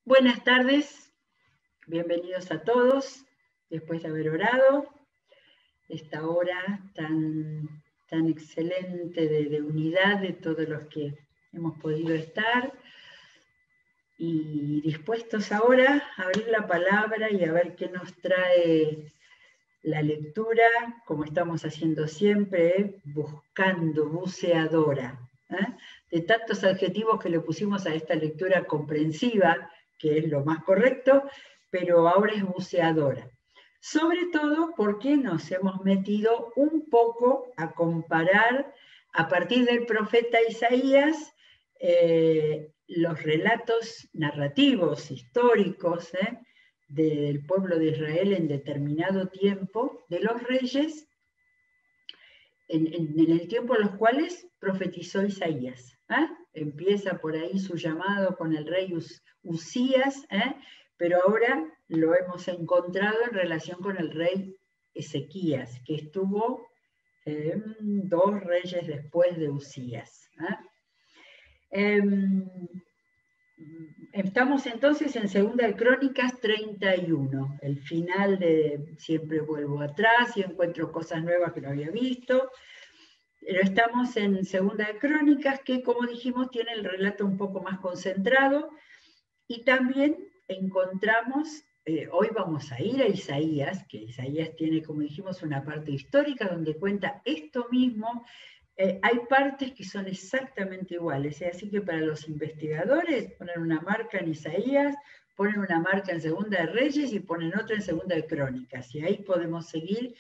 Buenas tardes, bienvenidos a todos, después de haber orado, esta hora tan excelente de unidad de todos los que hemos podido estar, y dispuestos ahora a abrir la palabra y a ver qué nos trae la lectura, como estamos haciendo siempre, buscando, buceadora, de tantos adjetivos que le pusimos a esta lectura comprensiva, que es lo más correcto, pero ahora es buceadora. Sobre todo porque nos hemos metido un poco a comparar, a partir del profeta Isaías, los relatos narrativos, históricos, del pueblo de Israel en determinado tiempo, de los reyes, en el tiempo en los cuales profetizó Isaías. Empieza por ahí su llamado con el rey Usías, pero ahora lo hemos encontrado en relación con el rey Ezequías, que estuvo 2 reyes después de Usías. Estamos entonces en Segunda de Crónicas 31, el final de Siempre vuelvo atrás y encuentro cosas nuevas que no había visto. Pero estamos en Segunda de Crónicas, que como dijimos tiene el relato un poco más concentrado, y también encontramos, hoy vamos a ir a Isaías, que Isaías tiene, como dijimos, una parte histórica donde cuenta esto mismo. Hay partes que son exactamente iguales, así que para los investigadores ponen una marca en Isaías, ponen una marca en Segunda de Reyes y ponen otra en Segunda de Crónicas, y ahí podemos seguir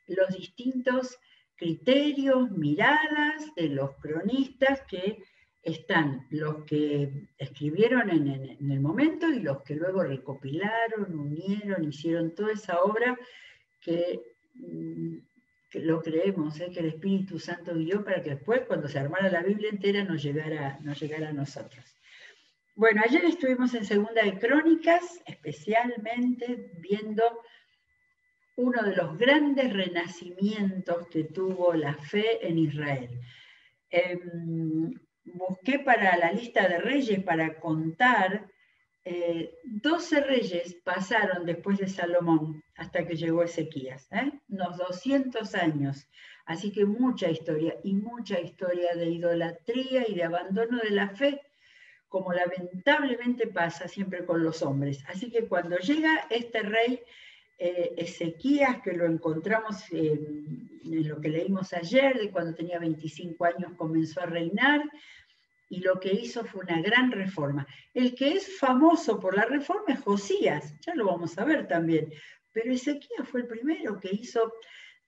los distintos criterios, miradas de los cronistas, que están los que escribieron en el momento y los que luego recopilaron, unieron, hicieron toda esa obra que lo creemos, que el Espíritu Santo guió para que después, cuando se armara la Biblia entera, nos llegara a nosotros. Bueno, ayer estuvimos en Segunda de Crónicas, especialmente viendo uno de los grandes renacimientos que tuvo la fe en Israel. Busqué para la lista de reyes para contar, 12 reyes pasaron después de Salomón hasta que llegó Ezequías, unos 200 años, así que mucha historia de idolatría y de abandono de la fe, como lamentablemente pasa siempre con los hombres. Así que cuando llega este rey Ezequías, que lo encontramos en lo que leímos ayer, de cuando tenía 25 años comenzó a reinar, y lo que hizo fue una gran reforma. El que es famoso por la reforma es Josías, ya lo vamos a ver también, pero Ezequías fue el primero que hizo,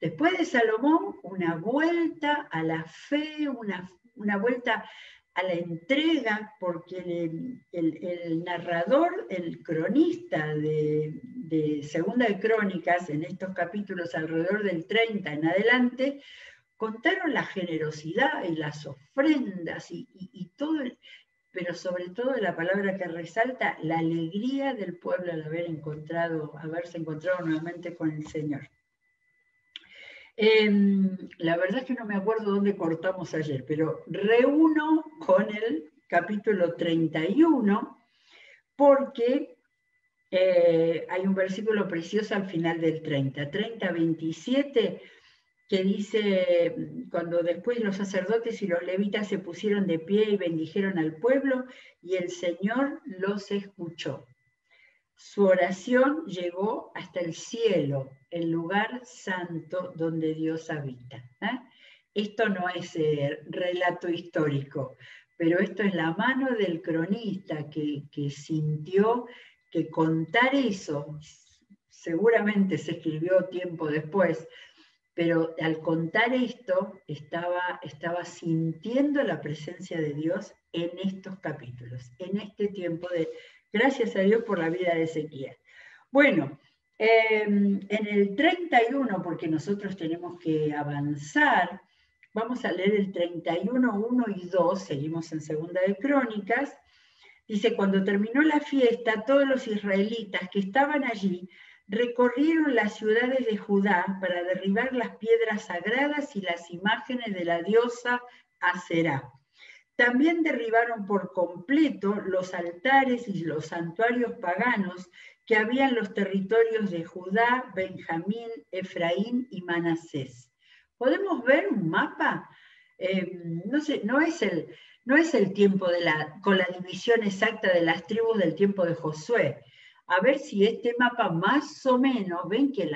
después de Salomón, una vuelta a la fe, una vuelta a la entrega, porque el narrador, el cronista de Segunda de Crónicas, en estos capítulos alrededor del 30 en adelante, contaron la generosidad y las ofrendas y todo, pero sobre todo la palabra que resalta, la alegría del pueblo al haberse encontrado nuevamente con el Señor. La verdad es que no me acuerdo dónde cortamos ayer, pero reúno con el capítulo 31 porque hay un versículo precioso al final del 30-27, que dice, cuando después los sacerdotes y los levitas se pusieron de pie y bendijeron al pueblo, y el Señor los escuchó. Su oración llegó hasta el cielo, el lugar santo donde Dios habita. Esto no es relato histórico, pero esto es la mano del cronista que sintió que contar eso, seguramente se escribió tiempo después, pero al contar esto estaba sintiendo la presencia de Dios en estos capítulos, en este tiempo de... Gracias a Dios por la vida de Ezequías. Bueno, en el 31, porque nosotros tenemos que avanzar, vamos a leer el 31, 1 y 2, seguimos en Segunda de Crónicas. Dice, cuando terminó la fiesta, todos los israelitas que estaban allí recorrieron las ciudades de Judá para derribar las piedras sagradas y las imágenes de la diosa Aserá. También derribaron por completo los altares y los santuarios paganos que había en los territorios de Judá, Benjamín, Efraín y Manasés. ¿Podemos ver un mapa? No sé, no es el tiempo con la división exacta de las tribus del tiempo de Josué. A ver si este mapa más o menos, ven que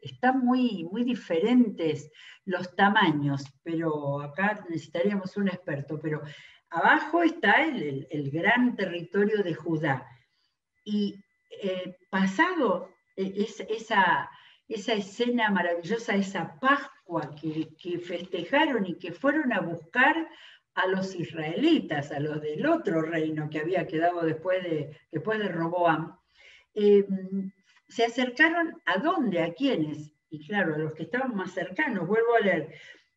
están muy, muy diferentes los tamaños, pero acá necesitaríamos un experto, pero abajo está el gran territorio de Judá. Y pasado esa escena maravillosa, esa Pascua que festejaron y que fueron a buscar a los israelitas, a los del otro reino que había quedado después de Roboam, se acercaron ¿a dónde? ¿A quiénes? Y claro, a los que estaban más cercanos, vuelvo a leer,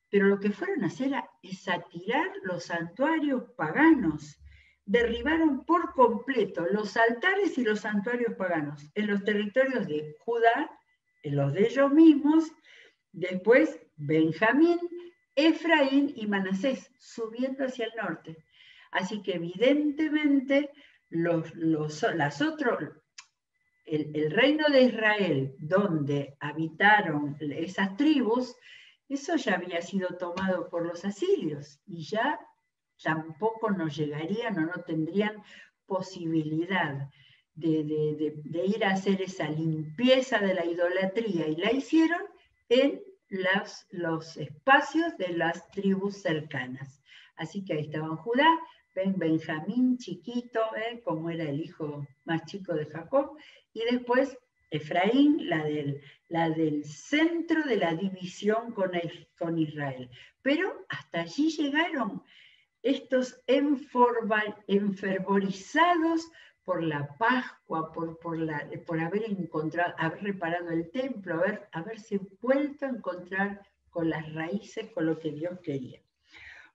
pero lo que fueron a hacer es a tirar los santuarios paganos. Derribaron por completo los altares y los santuarios paganos en los territorios de Judá, en los de ellos mismos, después Benjamín, Efraín y Manasés, subiendo hacia el norte. Así que evidentemente el reino de Israel, donde habitaron esas tribus, eso ya había sido tomado por los asirios y ya tampoco nos llegarían o no tendrían posibilidad de ir a hacer esa limpieza de la idolatría, y la hicieron en los espacios de las tribus cercanas. Así que ahí estaban Judá, Benjamín chiquito, como era el hijo más chico de Jacob, y después Efraín, la del centro de la división con Israel. Pero hasta allí llegaron estos enfervorizados por la Pascua, por haber reparado el templo, haberse vuelto a encontrar con las raíces, con lo que Dios quería.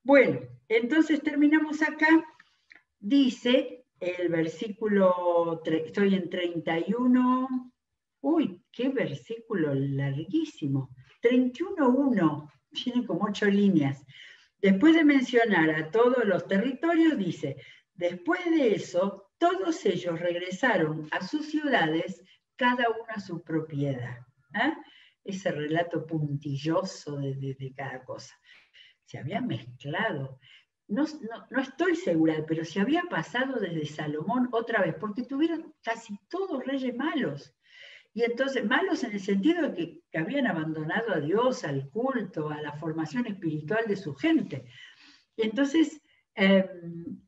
Bueno, entonces terminamos acá. Dice el versículo, estoy en 31, uy, qué versículo larguísimo, 31:1, tiene como 8 líneas. Después de mencionar a todos los territorios, dice, después de eso, todos ellos regresaron a sus ciudades, cada uno a su propiedad. Ese relato puntilloso de cada cosa. Se había mezclado. No estoy segura, pero se había pasado desde Salomón otra vez, porque tuvieron casi todos reyes malos. Y entonces, malos en el sentido de que habían abandonado a Dios, al culto, a la formación espiritual de su gente. Entonces,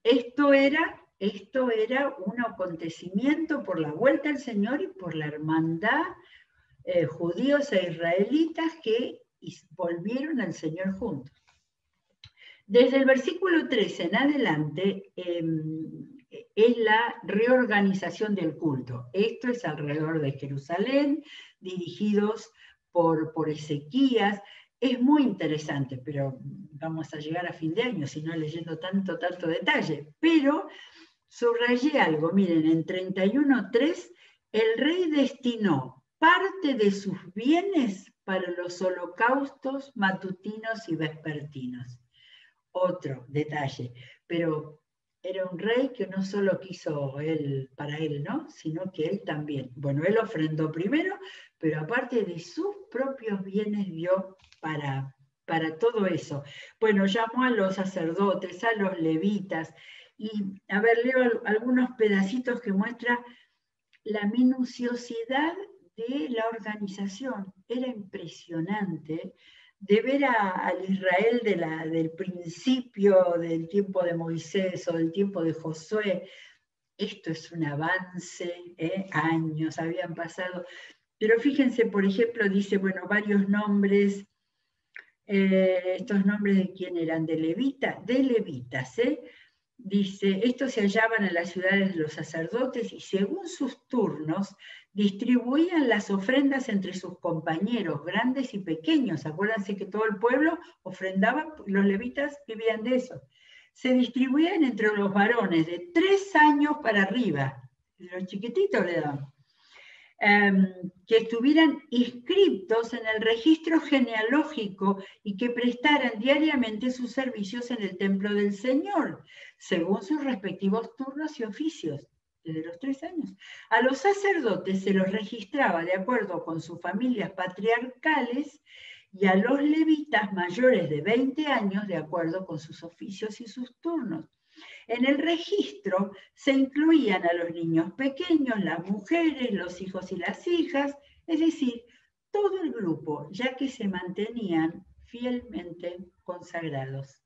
esto era un acontecimiento por la vuelta al Señor y por la hermandad judíos e israelitas que volvieron al Señor juntos. Desde el versículo 13 en adelante es la reorganización del culto. Esto es alrededor de Jerusalén, dirigidos por Ezequías. Es muy interesante, pero vamos a llegar a fin de año, si no leyendo tanto detalle. Pero subrayé algo, miren, en 31:3, el rey destinó parte de sus bienes para los holocaustos matutinos y vespertinos. Otro detalle, pero era un rey que no solo quiso para él, ¿no? Sino que él también. Bueno, él ofrendó primero, pero aparte de sus propios bienes dio para todo eso. Bueno, llamó a los sacerdotes, a los levitas, y a ver, leo algunos pedacitos que muestran la minuciosidad de la organización. Era impresionante de ver al Israel del principio del tiempo de Moisés o del tiempo de Josué. Esto es un avance, años habían pasado. Pero fíjense, por ejemplo, dice, bueno, varios nombres, estos nombres de quién eran, de levitas, Dice, estos se hallaban en las ciudades de los sacerdotes y según sus turnos distribuían las ofrendas entre sus compañeros, grandes y pequeños. Acuérdense que todo el pueblo ofrendaba, los levitas vivían de eso. Se distribuían entre los varones de 3 años para arriba. Los chiquititos le daban. que estuvieran inscriptos en el registro genealógico y que prestaran diariamente sus servicios en el templo del Señor, según sus respectivos turnos y oficios, desde los 3 años. A los sacerdotes se los registraba de acuerdo con sus familias patriarcales y a los levitas mayores de 20 años de acuerdo con sus oficios y sus turnos. En el registro se incluían a los niños pequeños, las mujeres, los hijos y las hijas, es decir, todo el grupo, ya que se mantenían fielmente consagrados.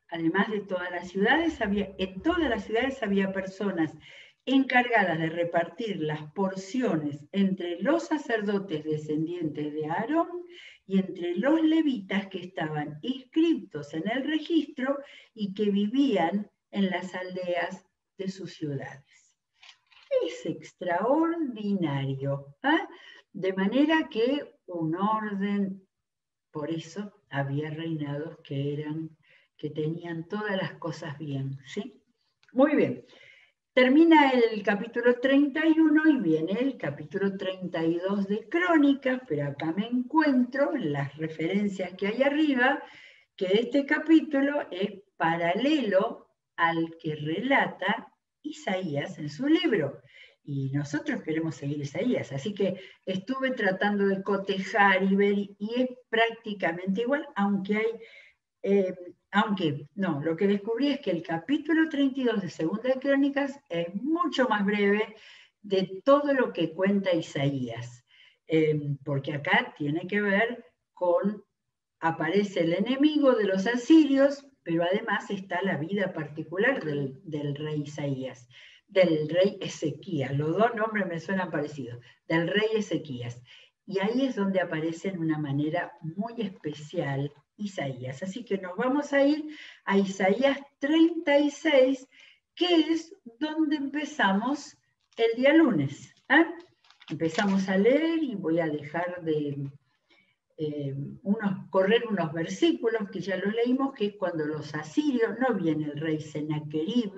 Además de todas las ciudades, en todas las ciudades había personas encargadas de repartir las porciones entre los sacerdotes descendientes de Aarón y entre los levitas que estaban inscritos en el registro y que vivían en las aldeas de sus ciudades. Es extraordinario, ¿eh? De manera que un orden, por eso había reinados que tenían todas las cosas bien, ¿sí? Muy bien. Termina el capítulo 31 y viene el capítulo 32 de Crónicas, pero acá me encuentro en las referencias que hay arriba, que este capítulo es paralelo al que relata Isaías en su libro. Y nosotros queremos seguir Isaías, así que estuve tratando de cotejar y ver, y es prácticamente igual, lo que descubrí es que el capítulo 32 de Segunda de Crónicas es mucho más breve de todo lo que cuenta Isaías, porque acá tiene que ver con, aparece el enemigo de los asirios, pero además está la vida particular del rey Isaías, del rey Ezequías, los dos nombres me suenan parecidos, del rey Ezequías. Y ahí es donde aparece de una manera muy especial Isaías. Así que nos vamos a ir a Isaías 36, que es donde empezamos el día lunes. Empezamos a leer y voy a dejar de correr unos versículos que ya los leímos, que es cuando los asirios, no viene el rey Sennacherib,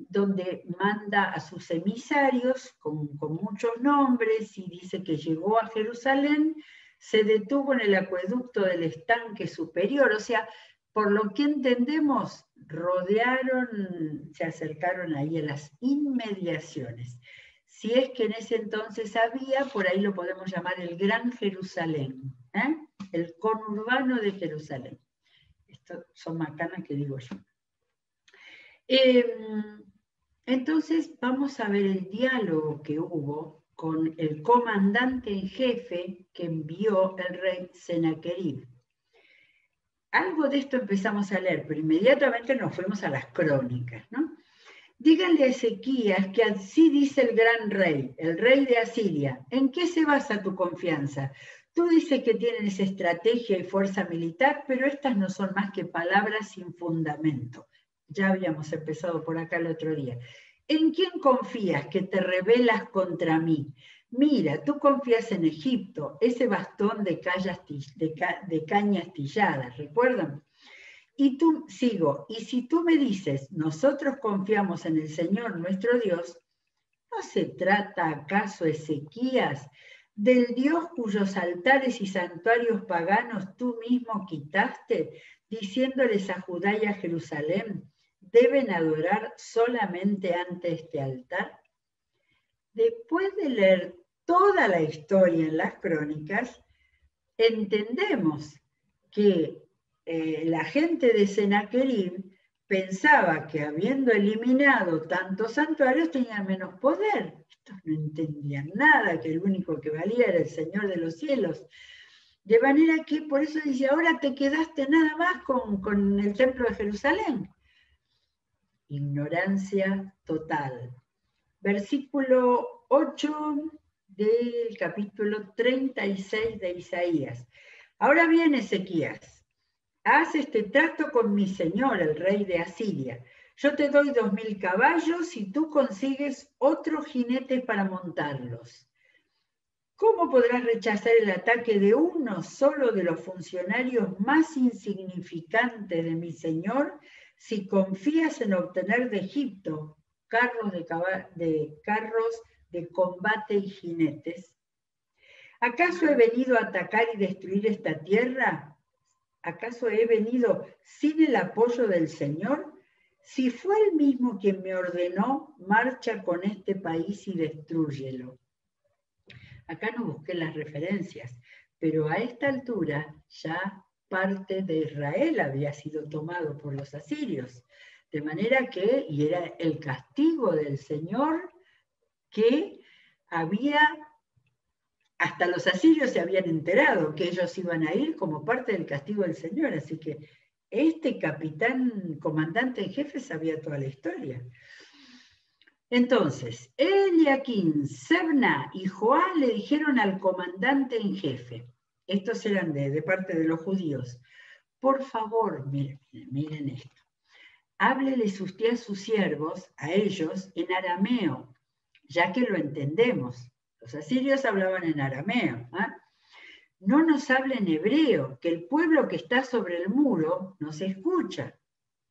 donde manda a sus emisarios con muchos nombres y dice que llegó a Jerusalén, se detuvo en el acueducto del estanque superior, o sea, por lo que entendemos, rodearon, se acercaron ahí a las inmediaciones. Si es que en ese entonces había, por ahí lo podemos llamar el Gran Jerusalén, el conurbano de Jerusalén. Estas son macanas que digo yo. Entonces vamos a ver el diálogo que hubo con el comandante en jefe que envió el rey Sennacherib. Algo de esto empezamos a leer, pero inmediatamente nos fuimos a las crónicas, ¿no? Díganle a Ezequías que así dice el gran rey, el rey de Asiria. ¿En qué se basa tu confianza? Tú dices que tienes estrategia y fuerza militar, pero estas no son más que palabras sin fundamento. Ya habíamos empezado por acá el otro día. ¿En quién confías que te rebelas contra mí? Mira, tú confías en Egipto, ese bastón de cañas tilladas, ¿recuerdan? Y si tú me dices, nosotros confiamos en el Señor nuestro Dios, ¿no se trata acaso, Ezequías, del Dios cuyos altares y santuarios paganos tú mismo quitaste, diciéndoles a Judá y a Jerusalén, deben adorar solamente ante este altar? Después de leer toda la historia en las crónicas, entendemos que la gente de Sennacherib pensaba que habiendo eliminado tantos santuarios tenían menos poder. Estos no entendían nada, que el único que valía era el Señor de los cielos. De manera que por eso dice, ahora te quedaste nada más con el templo de Jerusalén. Ignorancia total. Versículo 8 del capítulo 36 de Isaías. Ahora viene Ezequías. Haz este trato con mi señor, el rey de Asiria. Yo te doy 2000 caballos y tú consigues otros jinetes para montarlos. ¿Cómo podrás rechazar el ataque de uno solo de los funcionarios más insignificantes de mi señor si confías en obtener de Egipto carros de combate y jinetes. ¿Acaso he venido a atacar y destruir esta tierra? ¿Acaso he venido sin el apoyo del Señor? Si fue Él mismo quien me ordenó, marcha con este país y destrúyelo. Acá no busqué las referencias, pero a esta altura ya parte de Israel había sido tomado por los asirios. De manera que, y era el castigo del Señor, que había, hasta los asirios se habían enterado que ellos iban a ir como parte del castigo del Señor. Así que este comandante en jefe sabía toda la historia. Entonces, Eliaquín, Sebna y Joá le dijeron al comandante en jefe, estos eran de parte de los judíos, por favor, miren esto, hábleles usted a sus siervos, a ellos, en arameo, ya que lo entendemos. Los asirios hablaban en arameo. No nos hable en hebreo, que el pueblo que está sobre el muro nos escucha.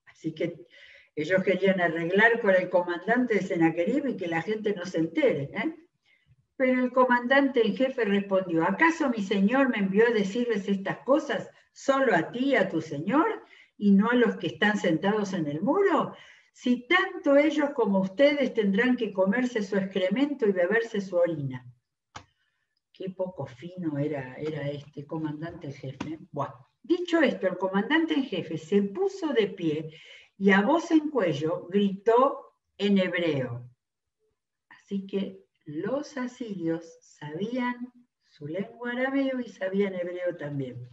Así que ellos querían arreglar con el comandante de Sennacherib y que la gente no se entere. Pero el comandante en jefe respondió, ¿acaso mi señor me envió a decirles estas cosas solo a ti y a tu señor y no a los que están sentados en el muro? Si tanto ellos como ustedes tendrán que comerse su excremento y beberse su orina. Qué poco fino era este comandante en jefe. Bueno, dicho esto, el comandante en jefe se puso de pie y a voz en cuello gritó en hebreo. Así que los asirios sabían su lengua arameo y sabían hebreo también.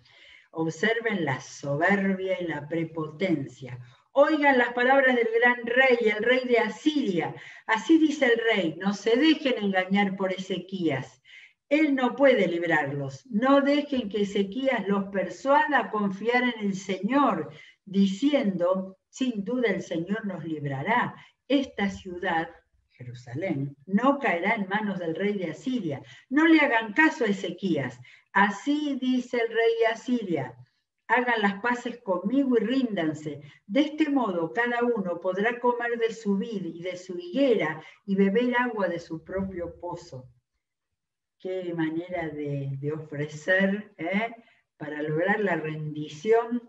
Observen la soberbia y la prepotencia. Oigan las palabras del gran rey, el rey de Asiria. Así dice el rey, no se dejen engañar por Ezequías. Él no puede librarlos. No dejen que Ezequías los persuada a confiar en el Señor, diciendo, sin duda el Señor nos librará. Esta ciudad, Jerusalén, no caerá en manos del rey de Asiria. No le hagan caso a Ezequías. Así dice el rey de Asiria. Hagan las paces conmigo y ríndanse. De este modo cada uno podrá comer de su vid y de su higuera y beber agua de su propio pozo. Qué manera de ofrecer para lograr la rendición,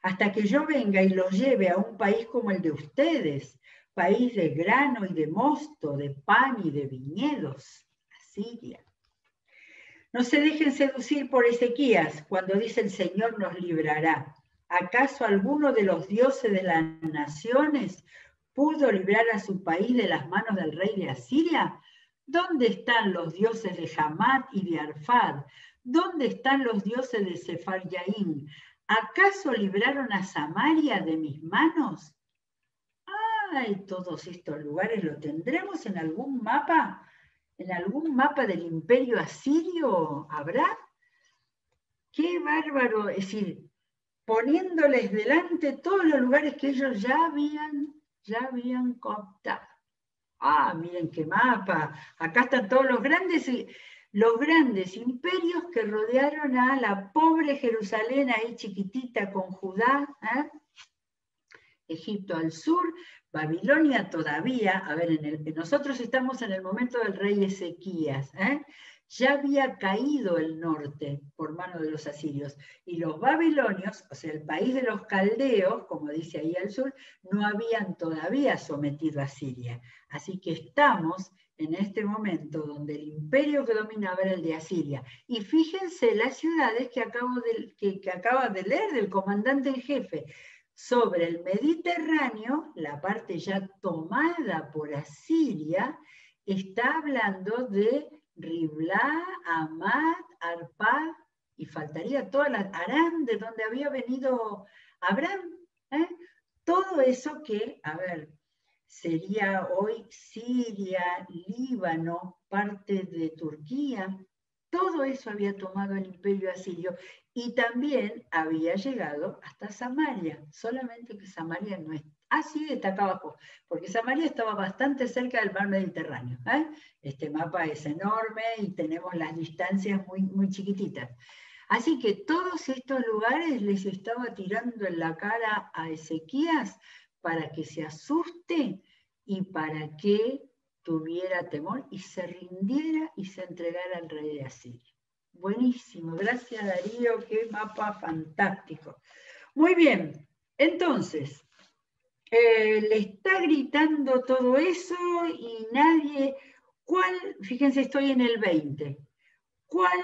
hasta que yo venga y los lleve a un país como el de ustedes, país de grano y de mosto, de pan y de viñedos, Asiria. No se dejen seducir por Ezequías cuando dice el Señor nos librará. ¿Acaso alguno de los dioses de las naciones pudo librar a su país de las manos del rey de Asiria? ¿Dónde están los dioses de Hamat y de Arfad? ¿Dónde están los dioses de Sefaryaim? ¿Acaso libraron a Samaria de mis manos? ¡Ay! Todos estos lugares lo tendremos en algún mapa. ¿En algún mapa del imperio asirio habrá? ¡Qué bárbaro! Es decir, poniéndoles delante todos los lugares que ellos ya habían cooptado. Ah, miren qué mapa. Acá están todos los grandes imperios que rodearon a la pobre Jerusalén ahí chiquitita con Judá, Egipto al sur, Babilonia todavía. A ver, nosotros estamos en el momento del rey Ezequías. Ya había caído el norte por mano de los asirios. Y los babilonios, o sea, el país de los caldeos, como dice ahí al sur, no habían todavía sometido a Siria. Así que estamos en este momento donde el imperio que dominaba era el de Asiria. Y fíjense las ciudades que acaba de leer del comandante en jefe. Sobre el Mediterráneo, la parte ya tomada por Asiria, está hablando de Riblá, Amat, Arpad, y faltaría toda la Aram, de donde había venido Abraham. Todo eso que, a ver, sería hoy Siria, Líbano, parte de Turquía, todo eso había tomado el imperio asirio y también había llegado hasta Samaria, solamente que Samaria no es así, está acá abajo, porque Samaria estaba bastante cerca del mar Mediterráneo. Este mapa es enorme y tenemos las distancias muy, muy chiquititas. Así que todos estos lugares les estaba tirando en la cara a Ezequías para que se asuste y para que tuviera temor y se rindiera y se entregara al rey de Asiria. Buenísimo, gracias Darío, qué mapa fantástico. Muy bien, entonces, le está gritando todo eso y nadie, fíjense, estoy en el 20, ¿cuál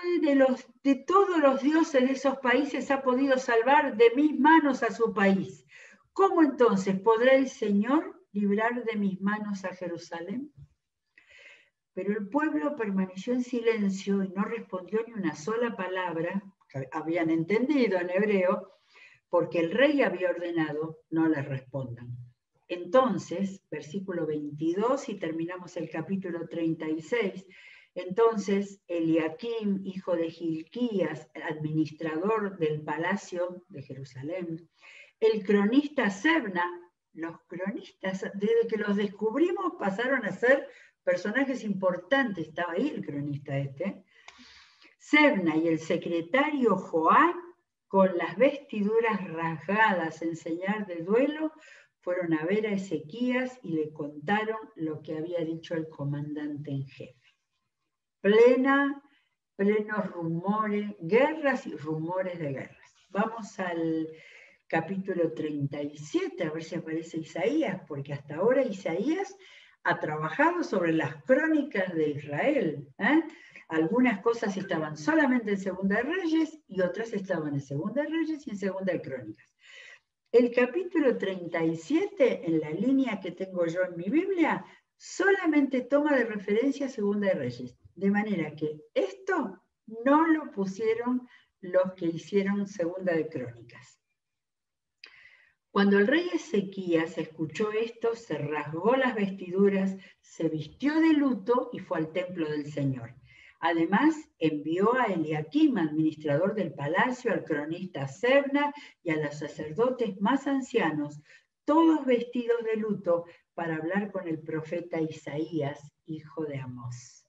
de todos los dioses de esos países ha podido salvar de mis manos a su país? ¿Cómo entonces podrá el Señor librar de mis manos a Jerusalén? Pero el pueblo permaneció en silencio y no respondió ni una sola palabra, que habían entendido en hebreo, porque el rey había ordenado no les respondan. Entonces, versículo 22, y terminamos el capítulo 36, entonces Eliakim, hijo de Hilquías, administrador del palacio de Jerusalén, el cronista Sebna, los cronistas, desde que los descubrimos pasaron a ser personajes importantes, estaba ahí el cronista Sebna y el secretario Joán, con las vestiduras rasgadas en señal de duelo, fueron a ver a Ezequías y le contaron lo que había dicho el comandante en jefe. Plenos rumores, guerras y rumores de guerras. Vamos al capítulo 37, a ver si aparece Isaías, porque hasta ahora Isaías ha trabajado sobre las crónicas de Israel. Algunas cosas estaban solamente en Segunda de Reyes y otras estaban en Segunda de Reyes y en Segunda de Crónicas. El capítulo 37, en la línea que tengo yo en mi Biblia, solamente toma de referencia a Segunda de Reyes. De manera que esto no lo pusieron los que hicieron Segunda de Crónicas. Cuando el rey Ezequías escuchó esto, se rasgó las vestiduras, se vistió de luto y fue al templo del Señor. Además, envió a Eliakim, administrador del palacio, al cronista Sebna y a los sacerdotes más ancianos, todos vestidos de luto, para hablar con el profeta Isaías, hijo de Amós.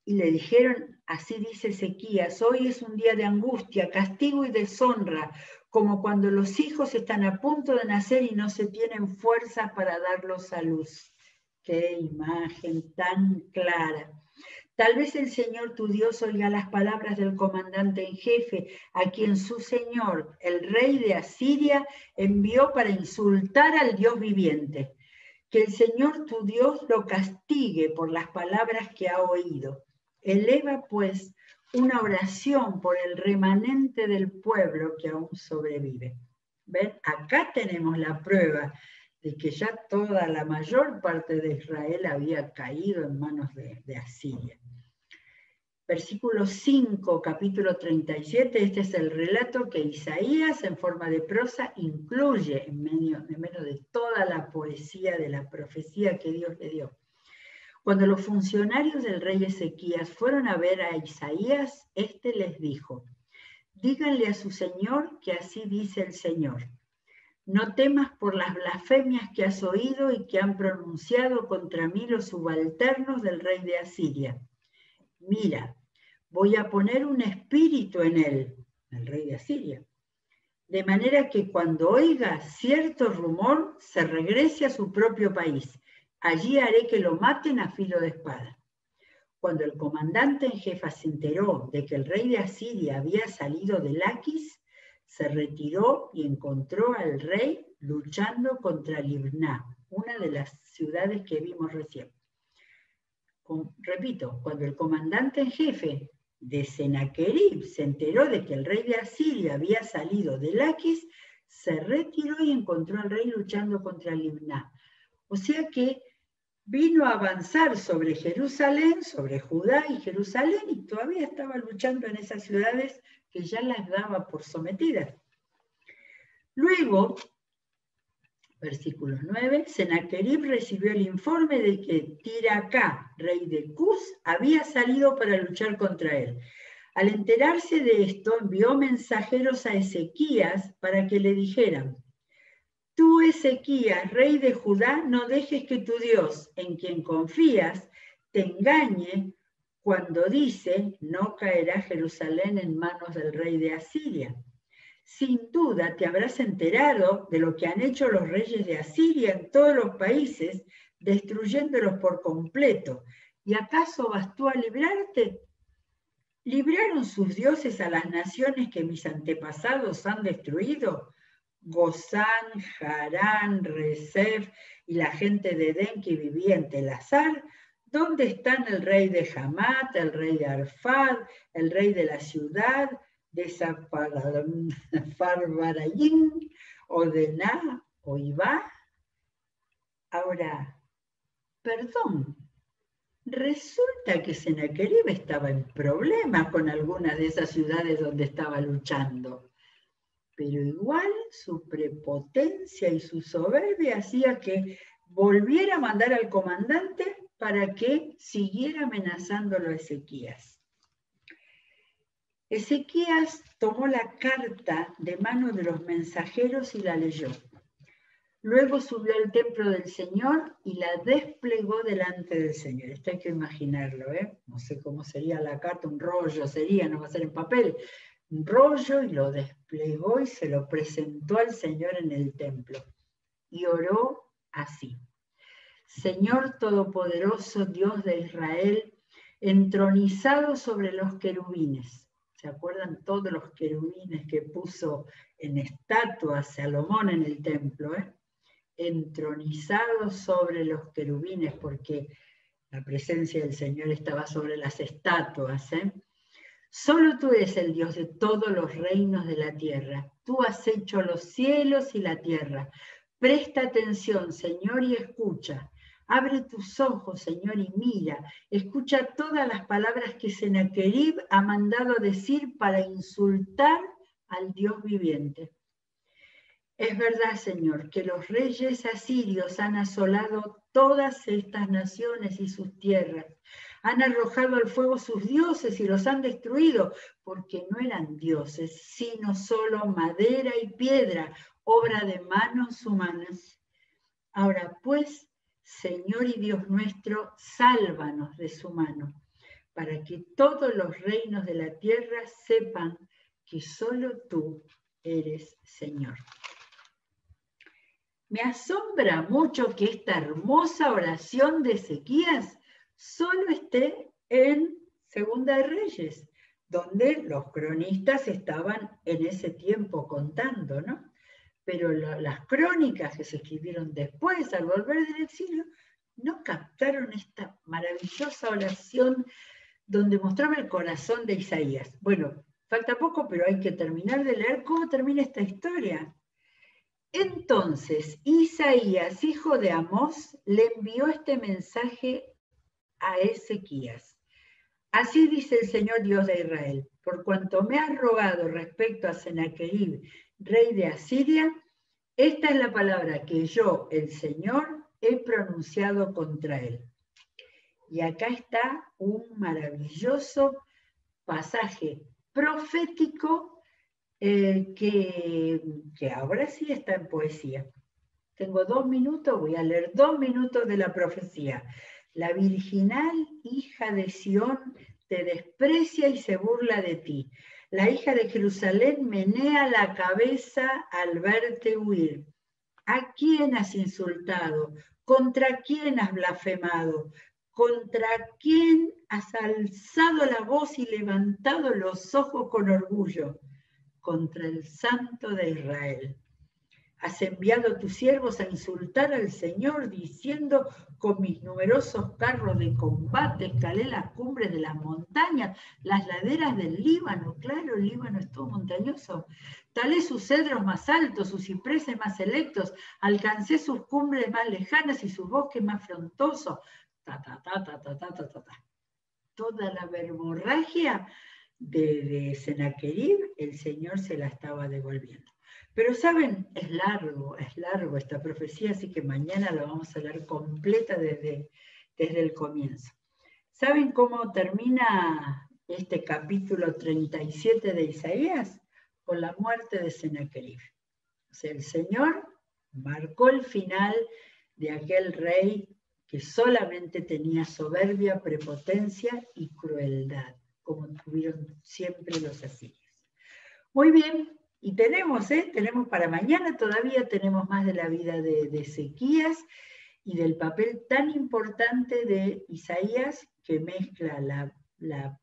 Y le dijeron, así dice Ezequías, hoy es un día de angustia, castigo y deshonra, como cuando los hijos están a punto de nacer y no se tienen fuerzas para darlos a luz. Qué imagen tan clara. Tal vez el Señor tu Dios oiga las palabras del comandante en jefe, a quien su señor, el rey de Asiria, envió para insultar al Dios viviente. Que el Señor tu Dios lo castigue por las palabras que ha oído. Eleva, pues, una oración por el remanente del pueblo que aún sobrevive. ¿Ven? Acá tenemos la prueba de que ya toda la mayor parte de Israel había caído en manos de Asiria. Versículo 5, capítulo 37, este es el relato que Isaías en forma de prosa incluye en medio de toda la poesía de la profecía que Dios le dio. Cuando los funcionarios del rey Ezequías fueron a ver a Isaías, éste les dijo, díganle a su señor que así dice el Señor. No temas por las blasfemias que has oído y que han pronunciado contra mí los subalternos del rey de Asiria. Mira, voy a poner un espíritu en él, el rey de Asiria, de manera que cuando oiga cierto rumor se regrese a su propio país. Allí haré que lo maten a filo de espada. Cuando el comandante en jefe se enteró de que el rey de Asiria había salido de Laquis, se retiró y encontró al rey luchando contra Libná, una de las ciudades que vimos recién. Repito, cuando el comandante en jefe de Senaquerib se enteró de que el rey de Asiria había salido de Laquis, se retiró y encontró al rey luchando contra Libná. O sea que vino a avanzar sobre Jerusalén, sobre Judá y Jerusalén, y todavía estaba luchando en esas ciudades que ya las daba por sometidas. Luego, versículo 9, Senaquerib recibió el informe de que Tiracá, rey de Cus, había salido para luchar contra él. Al enterarse de esto, envió mensajeros a Ezequías para que le dijeran, tú, Ezequías, rey de Judá, no dejes que tu Dios, en quien confías, te engañe cuando dice, no caerá Jerusalén en manos del rey de Asiria. Sin duda te habrás enterado de lo que han hecho los reyes de Asiria en todos los países, destruyéndolos por completo. ¿Y acaso vas tú a librarte? ¿Libraron sus dioses a las naciones que mis antepasados han destruido? Gozán, Harán, Rezef y la gente de Edén que vivía en Telasar. ¿Dónde están el rey de Hamat, el rey de Arfad, el rey de la ciudad de Farbarayín, o de Na, o Ibá? Ahora, perdón, resulta que Sennacherib estaba en problemas con algunas de esas ciudades donde estaba luchando. Pero igual su prepotencia y su soberbia hacía que volviera a mandar al comandante para que siguiera amenazándolo a Ezequías. Ezequías tomó la carta de mano de los mensajeros y la leyó. Luego subió al templo del Señor y la desplegó delante del Señor. Esto hay que imaginarlo, ¿eh? No sé cómo sería la carta, un rollo sería, no va a ser en papel. Un rollo, y lo desplegó y se lo presentó al Señor en el templo. Y oró así: Señor Todopoderoso, Dios de Israel, entronizado sobre los querubines. ¿Se acuerdan todos los querubines que puso en estatua Salomón en el templo? Entronizado sobre los querubines, porque la presencia del Señor estaba sobre las estatuas. Solo tú eres el Dios de todos los reinos de la tierra. Tú has hecho los cielos y la tierra. Presta atención, Señor, y escucha. Abre tus ojos, Señor, y mira. Escucha todas las palabras que Sennacherib ha mandado decir para insultar al Dios viviente. Es verdad, Señor, que los reyes asirios han asolado todas estas naciones y sus tierras. Han arrojado al fuego sus dioses y los han destruido, porque no eran dioses, sino solo madera y piedra, obra de manos humanas. Ahora pues, Señor y Dios nuestro, sálvanos de su mano, para que todos los reinos de la tierra sepan que solo tú eres Señor. Me asombra mucho que esta hermosa oración de Ezequías solo esté en Segunda de Reyes, donde los cronistas estaban en ese tiempo contando, ¿no? Pero las crónicas que se escribieron después, al volver del exilio, no captaron esta maravillosa oración donde mostraba el corazón de Isaías. Bueno, falta poco, pero hay que terminar de leer cómo termina esta historia. Entonces Isaías, hijo de Amós, le envió este mensaje a Ezequías. Así dice el Señor Dios de Israel: por cuanto me has rogado respecto a Sennacherib, rey de Asiria, esta es la palabra que yo, el Señor, he pronunciado contra él. Y acá está un maravilloso pasaje profético que ahora sí está en poesía. Tengo 2 minutos, voy a leer 2 minutos de la profecía. La virginal hija de Sión te desprecia y se burla de ti. La hija de Jerusalén menea la cabeza al verte huir. ¿A quién has insultado? ¿Contra quién has blasfemado? ¿Contra quién has alzado la voz y levantado los ojos con orgullo? Contra el Santo de Israel. Has enviado a tus siervos a insultar al Señor, diciendo: con mis numerosos carros de combate escalé las cumbres de las montañas, las laderas del Líbano. Claro, el Líbano es todo montañoso. Talé sus cedros más altos, sus cipreses más selectos, alcancé sus cumbres más lejanas y sus bosques más frondosos. Toda la verborragia de Sennacherib, el Señor se la estaba devolviendo. Pero saben, es largo esta profecía, así que mañana la vamos a leer completa desde el comienzo. ¿Saben cómo termina este capítulo 37 de Isaías? Con la muerte de Sennacherib. O sea, el Señor marcó el final de aquel rey que solamente tenía soberbia, prepotencia y crueldad, como tuvieron siempre los asirios. Muy bien, Y tenemos para mañana todavía, tenemos más de la vida de Ezequías y del papel tan importante de Isaías, que mezcla la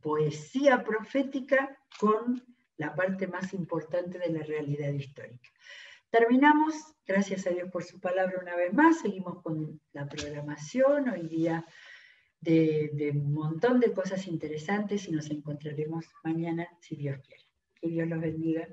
poesía profética con la parte más importante de la realidad histórica. Terminamos, gracias a Dios por su palabra una vez más, seguimos con la programación, hoy día de un montón de cosas interesantes y nos encontraremos mañana, si Dios quiere. Que Dios los bendiga.